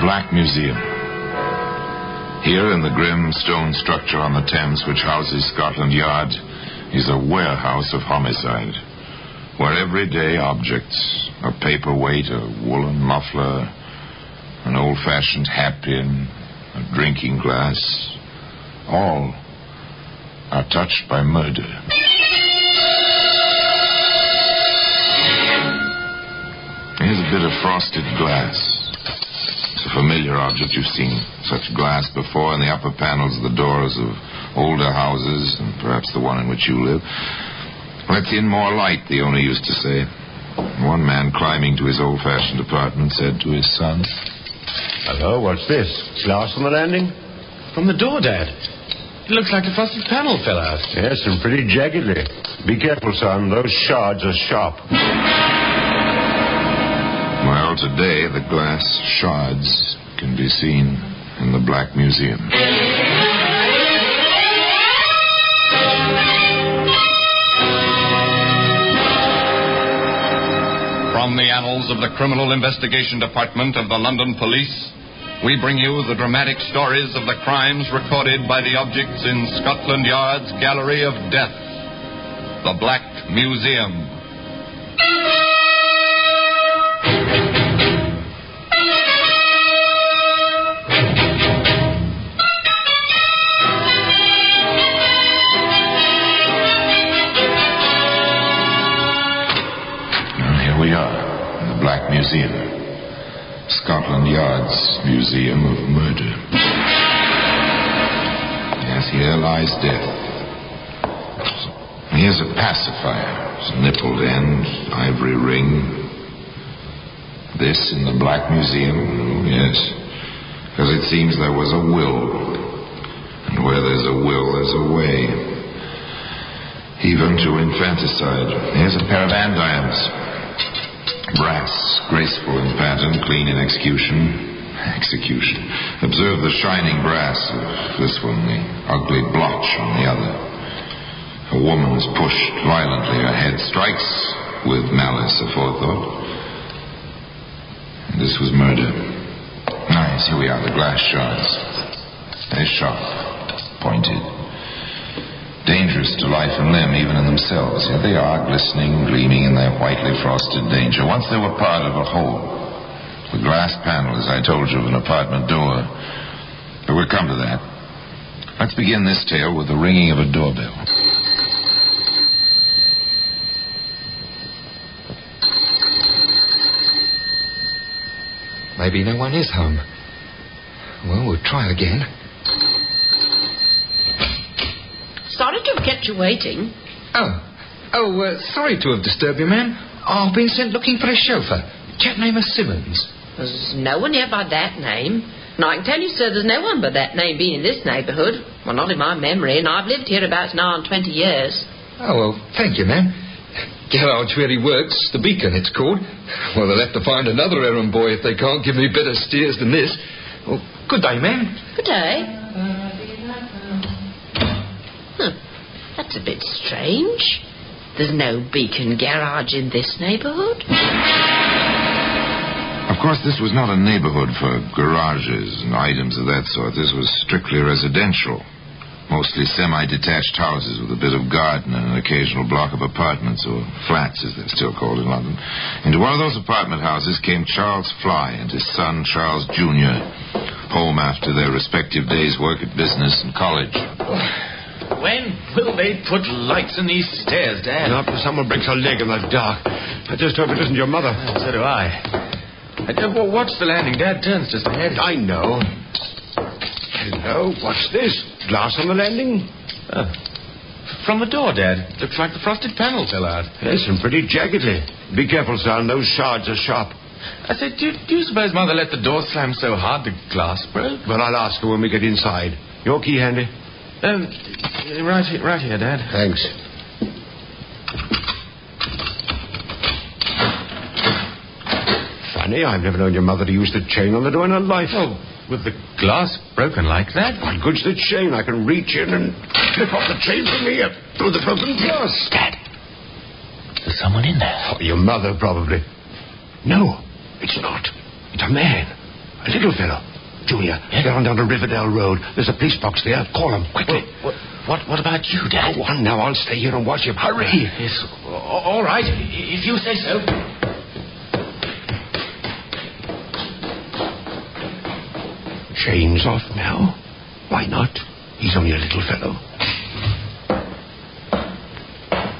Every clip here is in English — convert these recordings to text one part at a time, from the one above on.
Black Museum. Here in the grim stone structure on the Thames which houses Scotland Yard is a warehouse of homicide, where everyday objects, a paperweight, a woolen muffler, an old-fashioned hat-pin, a drinking glass, all are touched by murder. Here's a bit of frosted glass. It's a familiar object. You've seen such glass before in the upper panels of the doors of older houses, and perhaps the one in which you live. Let in more light, the owner used to say. One man climbing to his old-fashioned apartment said to his son, "Hello, what's this? Glass on the landing?" From the door, Dad. It looks like the frosted panel fell out. Yes, and pretty jaggedly. Be careful, son. Those shards are sharp. Well, today the glass shards can be seen in the Black Museum. From the annals of the Criminal Investigation Department of the London Police, we bring you the dramatic stories of the crimes recorded by the objects in Scotland Yard's Gallery of Death, the Black Museum. We are in the Black Museum, Scotland Yard's Museum of Murder. Yes, here lies death. Here's a pacifier, it's a nippled end, ivory ring. This in the Black Museum? Oh, yes, because it seems there was a will, and where there's a will, there's a way, even to infanticide. Here's a pair of andirons. Brass, graceful in pattern, clean in execution. Observe the shining brass of this one, the ugly blotch on the other. A woman is pushed violently. Her head strikes with malice aforethought. This was murder. Nice, here we are, the glass shards. They're sharp, pointed. Dangerous to life and limb, even in themselves. Here they are, glistening, gleaming in their whitely frosted danger. Once they were part of a whole. The glass panel, as I told you, of an apartment door. But we'll come to that. Let's begin this tale with the ringing of a doorbell. Maybe no one is home. Well, we'll try again. Sorry to have kept you waiting. Sorry to have disturbed you, ma'am. I've been sent looking for a chauffeur. Chap named Simmons. There's no one here by that name. And I can tell you, sir, there's no one by that name being in this neighbourhood. Well, not in my memory, and I've lived here about now on 20 years. Oh, well, thank you, ma'am. Garage where he works, the Beacon, it's called. Well, they'll have to find another errand boy if they can't give me better steers than this. Well, good day, ma'am. Good day. That's a bit strange. There's no Beacon garage in this neighbourhood. Of course, this was not a neighbourhood for garages and items of that sort. This was strictly residential. Mostly semi-detached houses with a bit of garden and an occasional block of apartments, or flats as they're still called in London. Into one of those apartment houses came Charles Fly and his son Charles Jr., home after their respective days' work at business and college. When will they put lights in these stairs, Dad? Not if someone breaks a leg in the dark. I just hope it isn't your mother. So do I. Watch the landing. Dad turns just ahead. I know. Hello, what's this? Glass on the landing? From the door, Dad. Looks like the frosted panel fell out. Yes, and pretty jaggedly. Be careful, son. Those shards are sharp. I said, do you suppose Mother let the door slam so hard the glass broke? Well, I'll ask her when we get inside. Your key handy? Right here, Dad. Thanks. Funny, I've never known your mother to use the chain on the door in her life. Oh, with the glass broken like that? What good's the chain? I can reach in and clip off the chain from here through the broken glass. Dad, there's someone in there. Oh, your mother, probably. No, it's not. It's a man. A little fellow. Junior, get on down to Riverdale Road. There's a police box there. Call him, quickly. What about you, Dad? Go on now, I'll stay here and watch him. Hurry. Yes, all right, if you say so. Chains off now. Why not? He's only a little fellow.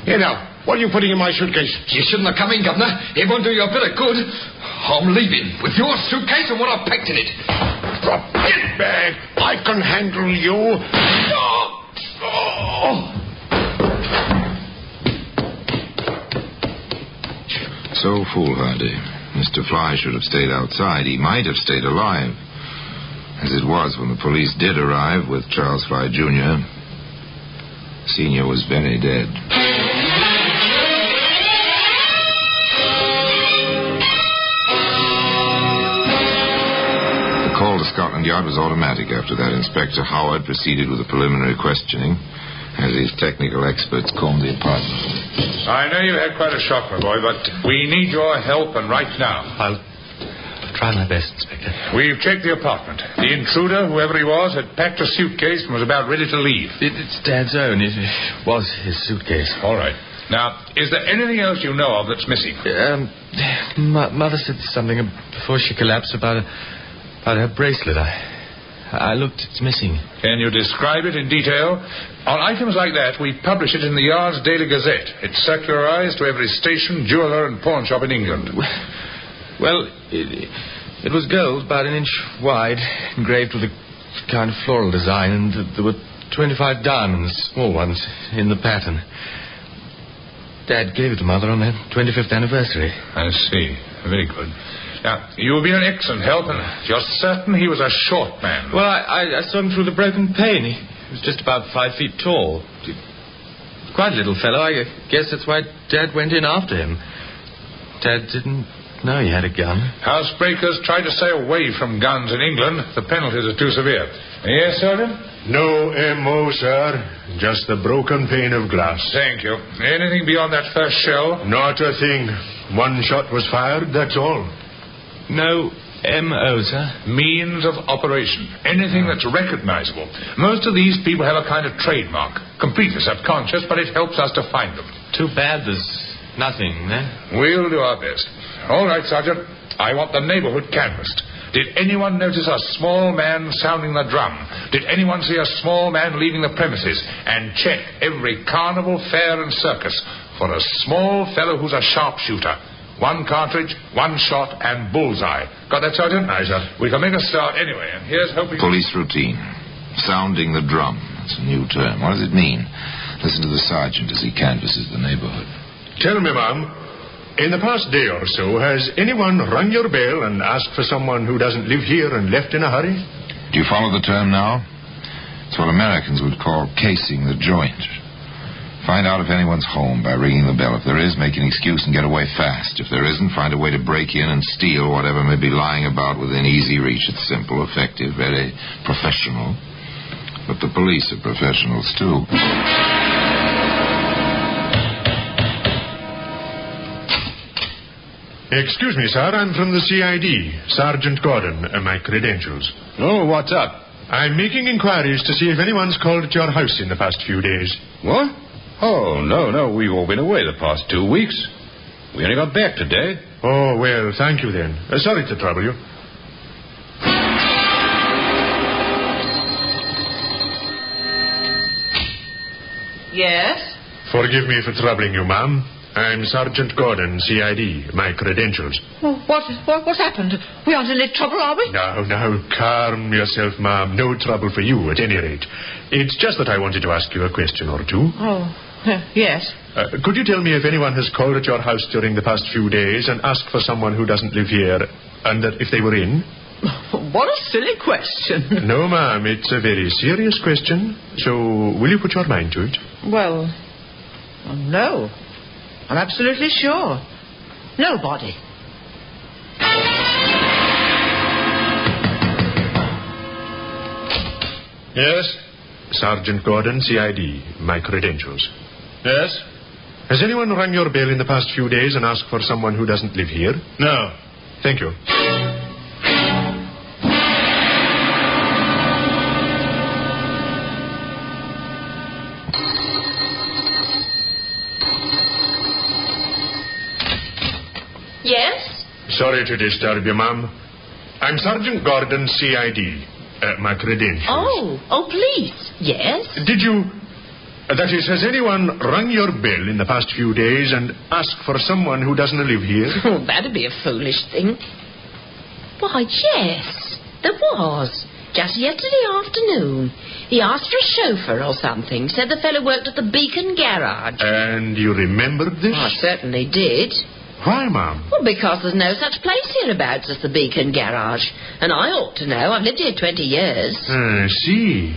Here now, what are you putting in my suitcase? You shouldn't have come in, Governor. It won't do you a bit of good. I'm leaving with your suitcase and what I've packed in it. Drop it bag. I can handle you. So foolhardy. Mr. Fly should have stayed outside. He might have stayed alive. As it was, when the police did arrive with Charles Fly Jr., Senior was very dead. The call to Scotland Yard was automatic. After that, Inspector Howard proceeded with the preliminary questioning as his technical experts combed the apartment. I know you had quite a shock, my boy, but we need your help, and right now. I'll try my best, Inspector. We've checked the apartment. The intruder, whoever he was, had packed a suitcase and was about ready to leave. It's Dad's own. It was his suitcase. All right. Now, is there anything else you know of that's missing? Mother said something before she collapsed about her bracelet. I looked. It's missing. Can you describe it in detail? On items like that, we publish it in the Yard's Daily Gazette. It's circularized to every station, jeweller, and pawn shop in England. Well, it was gold, about an inch wide, engraved with a kind of floral design, and there were 25 diamonds, small ones, in the pattern. Dad gave it to Mother on their 25th anniversary. I see. Very good. Now, you've been an excellent help, and you're certain he was a short man. Well, I saw him through the broken pane. He was just about 5 feet tall. Quite a little fellow. I guess that's why Dad went in after him. Dad didn't know he had a gun. Housebreakers try to stay away from guns in England. The penalties are too severe. Yes, Sergeant? No M.O., sir. Just the broken pane of glass. Thank you. Anything beyond that first shell? Not a thing. One shot was fired, that's all. No M.O., sir? Means of operation. Anything that's recognizable. Most of these people have a kind of trademark. Completely subconscious, but it helps us to find them. Too bad there's nothing, eh? We'll do our best. All right, Sergeant. I want the neighborhood canvassed. Did anyone notice a small man sounding the drum? Did anyone see a small man leaving the premises? And check every carnival, fair, and circus for a small fellow who's a sharpshooter. 1 cartridge, 1 shot, and bullseye. Got that, Sergeant? Aye, sir. We can make a start anyway, and here's hoping... Police routine. Sounding the drum. That's a new term. What does it mean? Listen to the sergeant as he canvasses the neighborhood. Tell me, ma'am, in the past day or so, has anyone rung your bell and asked for someone who doesn't live here and left in a hurry? Do you follow the term now? It's what Americans would call casing the joint. Find out if anyone's home by ringing the bell. If there is, make an excuse and get away fast. If there isn't, find a way to break in and steal whatever may be lying about within easy reach. It's simple, effective, very professional. But the police are professionals, too. Excuse me, sir. I'm from the CID. Sergeant Gordon. My credentials. Oh, what's up? I'm making inquiries to see if anyone's called at your house in the past few days. What? Oh, no. We've all been away the past 2 weeks. We only got back today. Oh, well, thank you then. Sorry to trouble you. Yes? Forgive me for troubling you, ma'am. I'm Sergeant Gordon, CID. My credentials. Oh, what's happened? We aren't in any trouble, are we? Now, calm yourself, ma'am. No trouble for you, at any rate. It's just that I wanted to ask you a question or two. Oh, yes. Could you tell me if anyone has called at your house during the past few days and asked for someone who doesn't live here, and that if they were in? What a silly question. No, ma'am, it's a very serious question. So, will you put your mind to it? Well, no. I'm absolutely sure. Nobody. Yes? Sergeant Gordon, CID. My credentials. Yes? Has anyone rung your bell in the past few days and asked for someone who doesn't live here? No. Thank you. Yes? Sorry to disturb you, ma'am. I'm Sergeant Gordon, CID. My credentials. Oh, police. Yes? Did you... that is, has anyone rung your bell in the past few days and asked for someone who doesn't live here? Oh, that'd be a foolish thing. Why, yes, there was. Just yesterday afternoon. He asked for a chauffeur or something. Said the fellow worked at the Beacon Garage. And you remembered this? I certainly did. Why, ma'am? Well, because there's no such place hereabouts as the Beacon Garage. And I ought to know. I've lived here 20 years. I see.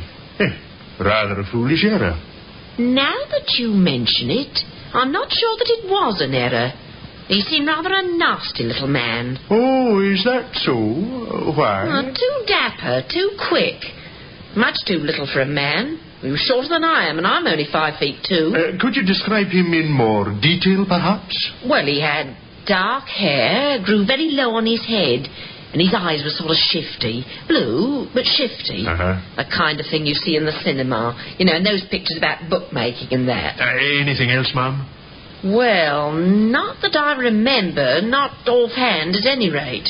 Rather a foolish error. Now that you mention it, I'm not sure that it was an error. He seemed rather a nasty little man. Oh, is that so? Why? Too dapper, too quick. Much too little for a man. He was shorter than I am, and I'm only 5'2". Could you describe him in more detail, perhaps? Well, he had dark hair, grew very low on his head, and his eyes were sort of shifty. Blue, but shifty. The kind of thing you see in the cinema. You know, in those pictures about bookmaking and that. Anything else, ma'am? Well, not that I remember. Not offhand, at any rate.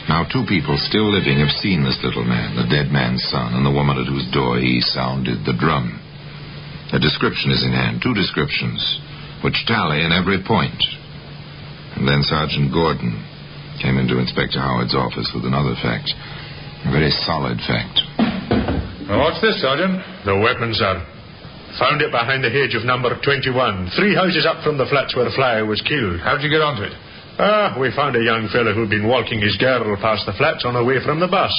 Now, two people still living have seen this little man, the dead man's son, and the woman at whose door he sounded the drum. A description is in hand, two descriptions, which tally in every point. And then Sergeant Gordon came into Inspector Howard's office with another fact, a very solid fact. What's this, Sergeant? The weapon, sir. Found it behind the hedge of number 21, 3 houses up from the flats where Flyer was killed. How'd you get onto it? We found a young fellow who'd been walking his girl past the flats on her way from the bus.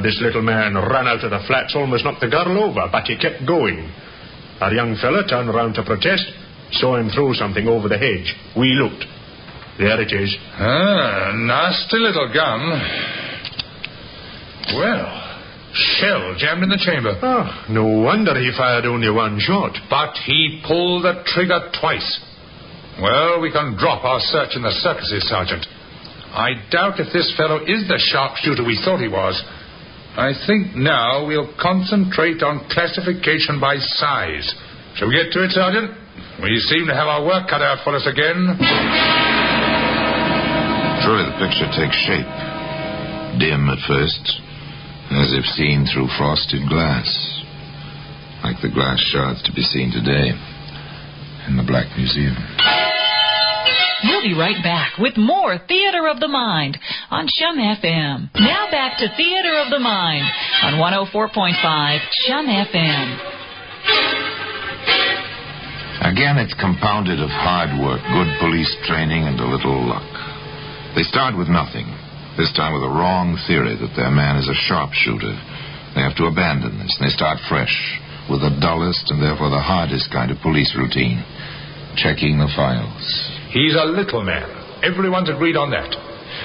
This little man ran out of the flats, almost knocked the girl over, but he kept going. Our young fella turned around to protest, saw him throw something over the hedge. We looked. There it is. Nasty little gun. Well, shell jammed in the chamber. No wonder he fired only one shot. But he pulled the trigger twice. Well, we can drop our search in the circuses, Sergeant. I doubt if this fellow is the sharpshooter we thought he was. I think now we'll concentrate on classification by size. Shall we get to it, Sergeant? We seem to have our work cut out for us again. Surely the picture takes shape. Dim at first, as if seen through frosted glass. Like the glass shards to be seen today in the Black Museum. We'll be right back with more Theater of the Mind on Chum FM. Now back to Theater of the Mind on 104.5 Chum FM. Again, it's compounded of hard work, good police training, and a little luck. They start with nothing, this time with a wrong theory that their man is a sharpshooter. They have to abandon this, and they start fresh with the dullest and therefore the hardest kind of police routine, checking the files. He's a little man. Everyone's agreed on that.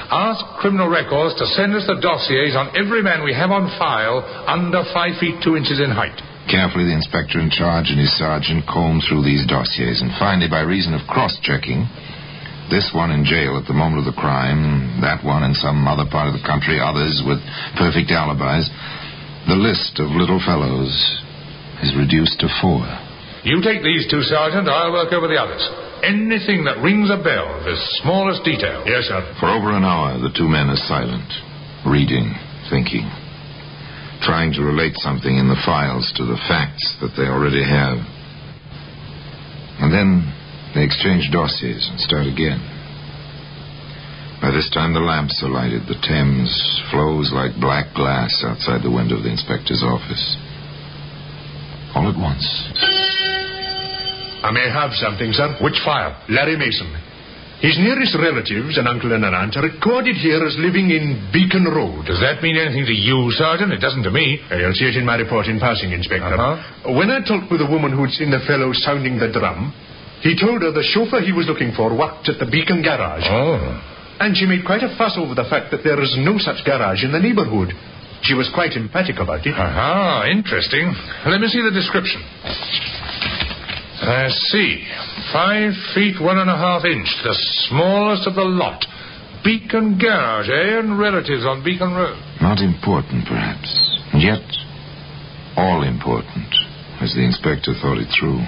Ask Criminal Records to send us the dossiers on every man we have on file under 5 feet 2 inches in height. Carefully, the inspector in charge and his sergeant comb through these dossiers, and finally, by reason of cross-checking, this one in jail at the moment of the crime, that one in some other part of the country, others with perfect alibis, the list of little fellows is reduced to 4. You take these two, Sergeant. I'll work over the others. Anything that rings a bell, the smallest detail. Yes, sir. For over an hour, the two men are silent, reading, thinking, trying to relate something in the files to the facts that they already have. And then they exchange dossiers and start again. By this time, the lamps are lighted. The Thames flows like black glass outside the window of the inspector's office. All at once. I may have something, sir. Which file? Larry Mason. His nearest relatives, an uncle and an aunt, are recorded here as living in Beacon Road. Does that mean anything to you, Sergeant? It doesn't to me. You'll see it in my report in passing, Inspector. When I talked with the woman who'd seen the fellow sounding the drum, he told her the chauffeur he was looking for worked at the Beacon Garage. And she made quite a fuss over the fact that there is no such garage in the neighborhood. She was quite emphatic about it. Interesting. Let me see the description. I see. 5 feet 1.5 inches, the smallest of the lot. Beacon Garage, eh? And relatives on Beacon Road. Not important, perhaps. And yet, all important, as the inspector thought it through.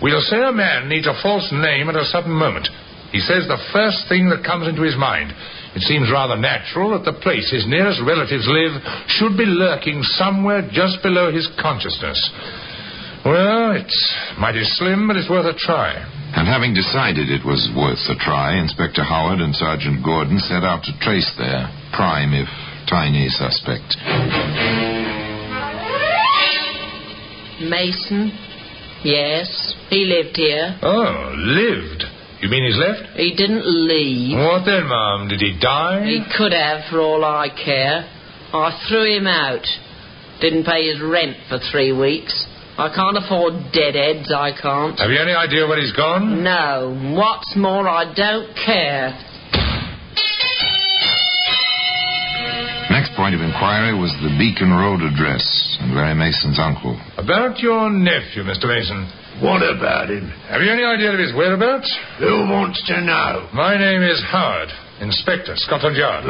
We'll say a man needs a false name at a sudden moment. He says the first thing that comes into his mind. It seems rather natural that the place his nearest relatives live should be lurking somewhere just below his consciousness. Well, it's mighty slim, but it's worth a try. And having decided it was worth a try, Inspector Howard and Sergeant Gordon set out to trace their prime, if tiny, suspect. Mason? Yes, he lived here. Oh, lived? You mean he's left? He didn't leave. What then, Mum? Did he die? He could have, for all I care. I threw him out. Didn't pay his rent for 3 weeks. I can't afford deadheads, I can't. Have you any idea where he's gone? No. What's more, I don't care. Next point of inquiry was the Beacon Road address and Larry Mason's uncle. About your nephew, Mr. Mason. What about him? Have you any idea of his whereabouts? Who wants to know? My name is Howard, Inspector, Scotland Yard.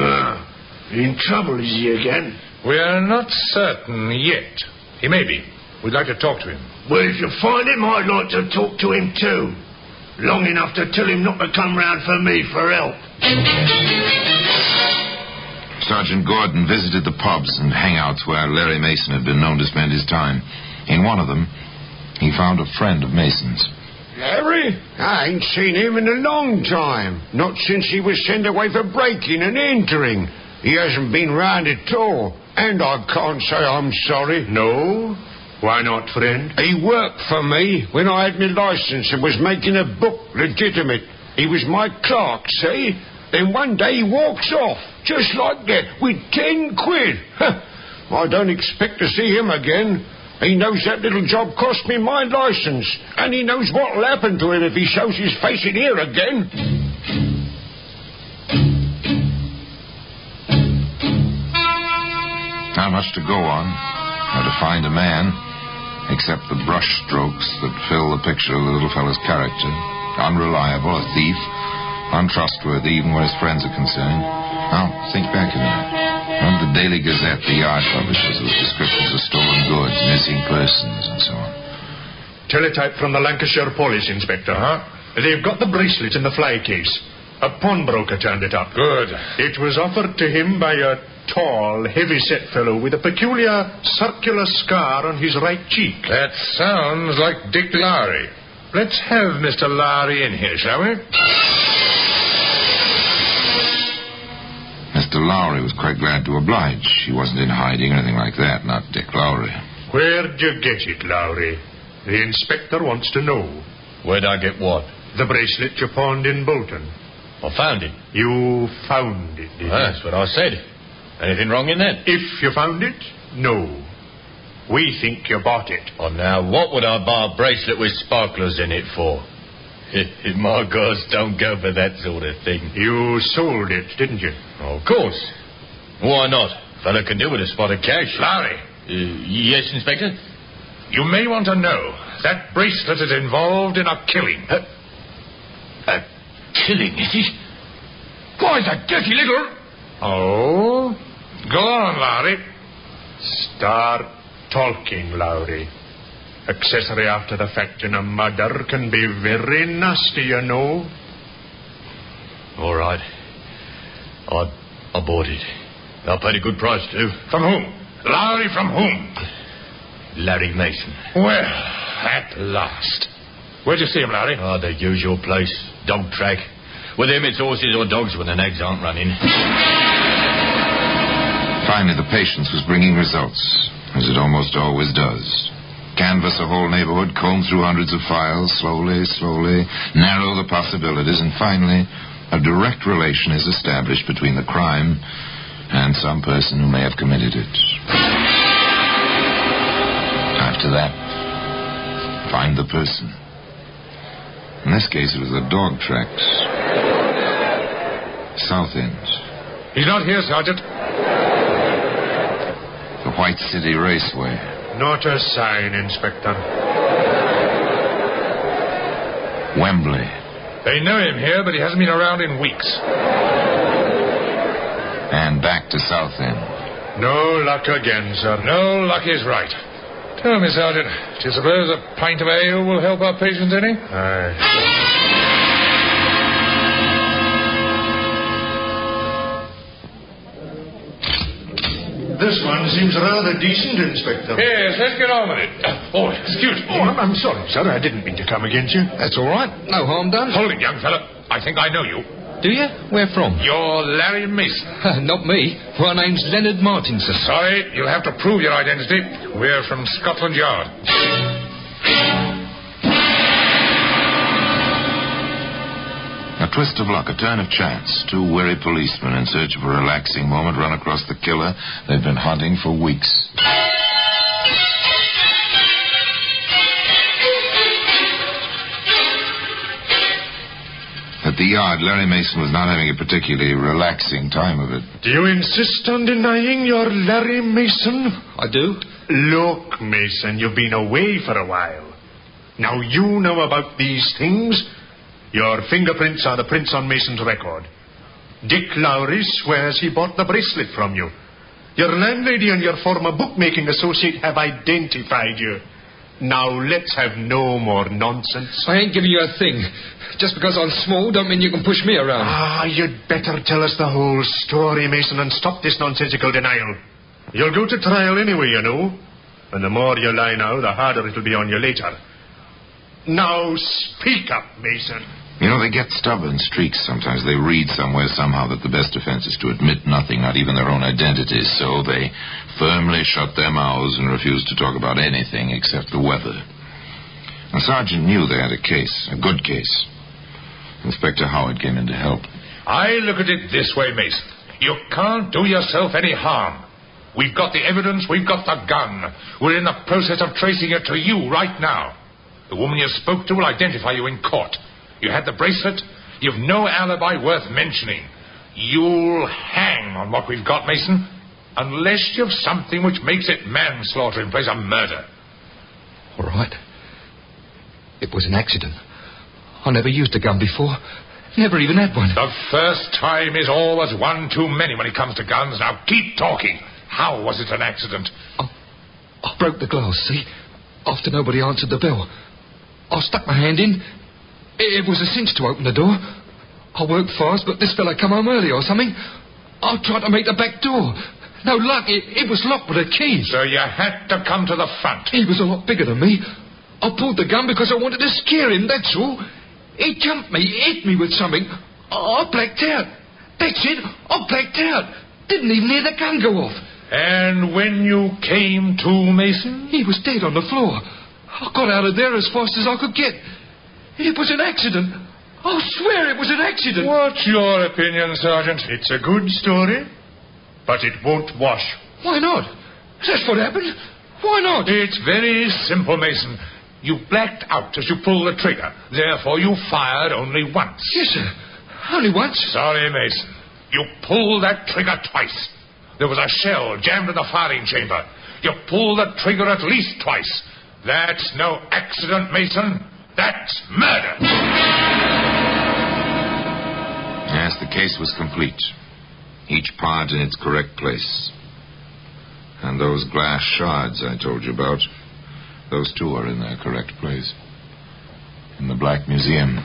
In trouble, is he again? We are not certain yet. He may be. We'd like to talk to him. Well, if you find him, I'd like to talk to him too. Long enough to tell him not to come round for me for help. Sergeant Gordon visited the pubs and hangouts where Larry Mason had been known to spend his time. In one of them, he found a friend of Mason's. Larry? I ain't seen him in a long time. Not since he was sent away for breaking and entering. He hasn't been round at all. And I can't say I'm sorry. No? Why not, friend? He worked for me when I had my licence and was making a book legitimate. He was my clerk, see? Then one day he walks off, just like that, with 10 quid. I don't expect to see him again. He knows that little job cost me my licence, and he knows what'll happen to him if he shows his face in here again. Not much to go on, or to find a man, except the brush strokes that fill the picture of the little fellow's character. Unreliable, a thief, untrustworthy even where his friends are concerned. Now, think back a minute. Remember the Daily Gazette, the yard publishers, with descriptions of stolen goods, missing persons, and so on. Teletype from the Lancashire Police, Inspector. They've got the bracelet in the fly case. A pawnbroker turned it up. Good. It was offered to him by a tall, heavy-set fellow with a peculiar circular scar on his right cheek. That sounds like Dick Lowry. Let's have Mr. Lowry in here, shall we? Mr. Lowry was quite glad to oblige. He wasn't in hiding or anything like that, not Dick Lowry. Where'd you get it, Lowry? The inspector wants to know. Where'd I get what? The bracelet you pawned in Bolton. I found it. You found it, did you? That's what I said. Anything wrong in that? If you found it, no. We think you bought it. Oh, now, what would I buy a bracelet with sparklers in it for? My girls don't go for that sort of thing. You sold it, didn't you? Oh, of course. Why not? Fella can do with a spot of cash. Lowry. Yes, Inspector? You may want to know that bracelet is involved in a killing. A killing, is it? Why, that dirty little... Oh? Go on, Lowry. Start talking, Lowry. Accessory after the fact in a murder can be very nasty, you know. All right. I bought it. I paid a good price, too. From whom? Lowry, from whom? Larry Mason. Well, at last. Where'd you see him, Larry? Oh, the usual place. Dog track. With him, it's horses or dogs when the nags aren't running. Finally, the patience was bringing results, as it almost always does. Canvass a whole neighborhood, comb through hundreds of files, slowly, narrow the possibilities, and finally, a direct relation is established between the crime and some person who may have committed it. After that, find the person. In this case, it was the dog tracks. South End. He's not here, Sergeant. The White City Raceway. Not a sign, Inspector. Wembley. They know him here, but he hasn't been around in weeks. And back to South End. No luck again, sir. No luck is right. Oh, Miss Sergeant, do you suppose a pint of ale will help our patient any? This one seems rather decent, Inspector. Yes, let's get on with it. Oh, excuse me. Oh, I'm sorry, sir. I didn't mean to come against you. That's all right. No harm done. Hold it, young fella. I think I know you. Do you? Where from? You're Larry Mason. Not me. My name's Leonard Martinson. Sorry, you'll have to prove your identity. We're from Scotland Yard. A twist of luck, a turn of chance. Two weary policemen in search of a relaxing moment run across the killer they've been hunting for weeks. At the yard, Larry Mason was not having a particularly relaxing time of it. Do you insist on denying you're Larry Mason? I do. Look, Mason, you've been away for a while. Now you know about these things. Your fingerprints are the prints on Mason's record. Dick Lowry swears he bought the bracelet from you. Your landlady and your former bookmaking associate have identified you. Now let's have no more nonsense. I ain't giving you a thing. Just because I'm small don't mean you can push me around. You'd better tell us the whole story, Mason, and stop this nonsensical denial. You'll go to trial anyway, you know. And the more you lie now, the harder it'll be on you later. Now speak up, Mason. You know, they get stubborn streaks sometimes. They read somewhere somehow that the best defense is to admit nothing, not even their own identities. So they firmly shut their mouths and refuse to talk about anything except the weather. The sergeant knew they had a case, a good case. Inspector Howard came in to help. I look at it this way, Mason. You can't do yourself any harm. We've got the evidence, we've got the gun. We're in the process of tracing it to you right now. The woman you spoke to will identify you in court. You had the bracelet. You've no alibi worth mentioning. You'll hang on what we've got, Mason, unless you've something which makes it manslaughter in place of murder. All right. It was an accident. I never used a gun before. Never even had one. The first time is always one too many when it comes to guns. Now keep talking. How was it an accident? I broke the glass, see? After nobody answered the bell. I stuck my hand in. It was a cinch to open the door. I worked fast, but this fella come home early or something. I tried to make the back door. No luck. It was locked with a key. So you had to come to the front. He was a lot bigger than me. I pulled the gun because I wanted to scare him, that's all. He jumped me, hit me with something. I blacked out. That's it. I blacked out. Didn't even hear the gun go off. And when you came to, Mason? He was dead on the floor. I got out of there as fast as I could get. It was an accident. I swear it was an accident. What's your opinion, Sergeant? It's a good story, but it won't wash. Why not? That's what happened. Why not? It's very simple, Mason. You blacked out as you pulled the trigger. Therefore, you fired only once. Yes, sir. Only once. Sorry, Mason. You pulled that trigger twice. There was a shell jammed in the firing chamber. You pulled the trigger at least twice. That's no accident, Mason. That's murder. Yes, the case was complete. Each part in its correct place. And those glass shards I told you about, those too are in their correct place. In the Black Museum.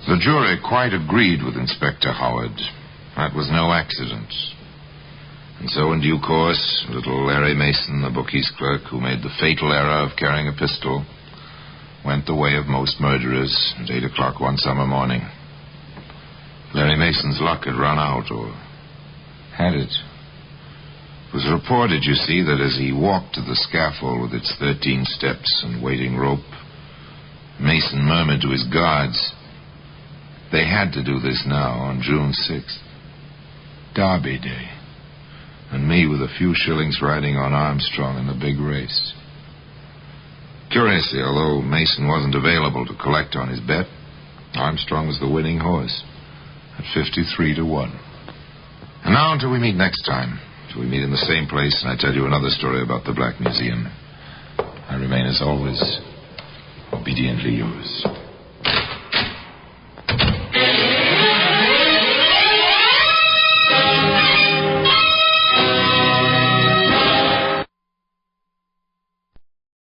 The jury quite agreed with Inspector Howard. That was no accident. And so, in due course, little Larry Mason, the bookies clerk who made the fatal error of carrying a pistol, went the way of most murderers at 8 o'clock one summer morning. Larry Mason's luck had run out, or had it? It was reported, you see, that as he walked to the scaffold with its 13 steps and waiting rope, Mason murmured to his guards, they had to do this now on June 6th. Derby Day. And me with a few shillings riding on Armstrong in the big race. Curiously, although Mason wasn't available to collect on his bet, Armstrong was the winning horse at 53-1. And now until we meet next time, till we meet in the same place and I tell you another story about the Black Museum, I remain as always, obediently yours.